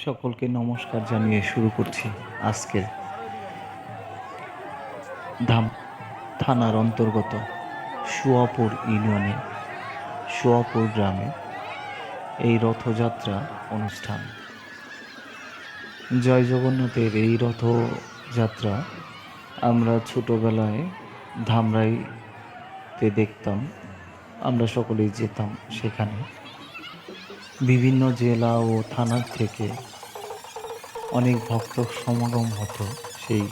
সকলকে নমস্কার জানিয়ে শুরু করছি আজকের ধাম থানার অন্তর্গত সুয়াপুর ইউনিয়নে সুয়াপুর গ্রামে এই রথযাত্রা অনুষ্ঠান। জয় জগন্নাথের এই রথযাত্রা আমরা ছোটোবেলায় ধামরাইতে দেখতাম। আমরা সকলেই যেতাম সেখানে। বিভিন্ন জেলা ও থানার থেকে অনেক ভক্ত সমাগম হতো সেই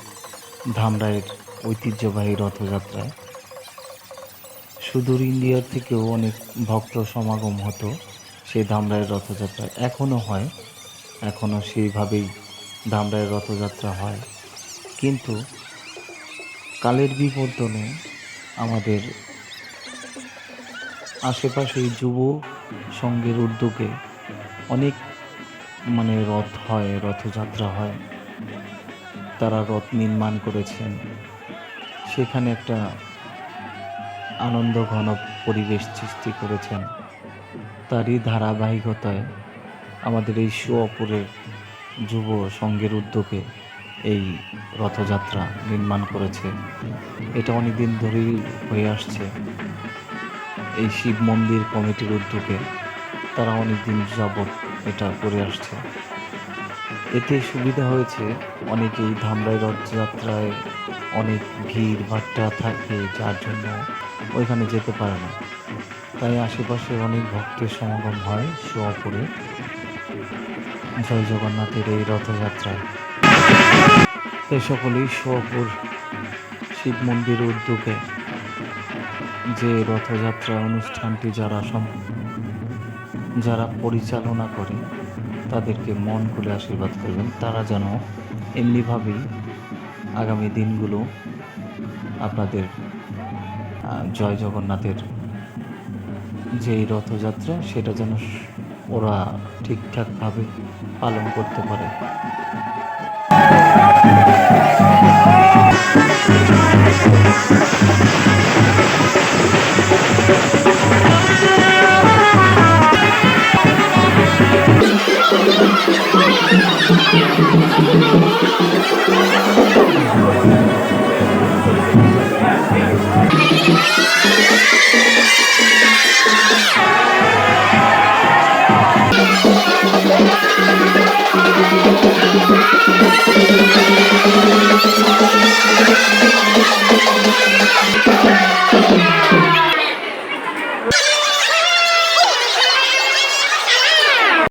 ধামরাইয়ের ঐতিহ্যবাহী রথযাত্রায়। সুদূর ইন্ডিয়ার থেকেও অনেক ভক্ত সমাগম হতো সেই ধামরাইয়ের রথযাত্রায়। এখনও হয়, এখনও সেইভাবেই ধামরাইয়ের রথযাত্রা হয়। কিন্তু কালের বিবর্তনে আমাদের আশেপাশেই যুব সংঘের উদ্যোগে অনেক রথ হয়, রথযাত্রা হয়। তারা রথ নির্মাণ করেছেন, সেখানে একটা আনন্দ ঘন পরিবেশ সৃষ্টি করেছেন। তারই ধারাবাহিকতায় আমাদের এই সুয়াপুরের যুব সংঘের উদ্যোগে এই রথযাত্রা নির্মাণ করেছে। এটা অনেকদিন ধরেই হয়ে আসছে। এই শিব মন্দির কমিটির উদ্যোগে তারা অনেকদিন যাবৎ এটা করে আসছে। এতে সুবিধা হয়েছে, অনেকেই ধামরাই রথযাত্রায় অনেক ভিড় ভাট্টা থাকে, যার জন্য ওইখানে যেতে পারে না। তাই আশেপাশে অনেক ভক্তের সমাগম হয় সুয়াপুরে জয় জগন্নাথের এই রথযাত্রায়। তাই সকলেই সুয়াপুর শিব মন্দির উদ্যোগে যে রথযাত্রা অনুষ্ঠানটি যারা পরিচালনা করে তাদেরকে মন খুলে আশীর্বাদ করবেন। তারা যেন এমনিভাবেই আগামী দিনগুলো আপনাদের জয় জগন্নাথের যেই রথযাত্রা সেটা যেন ওরা ঠিকঠাকভাবে পালন করতে পারে।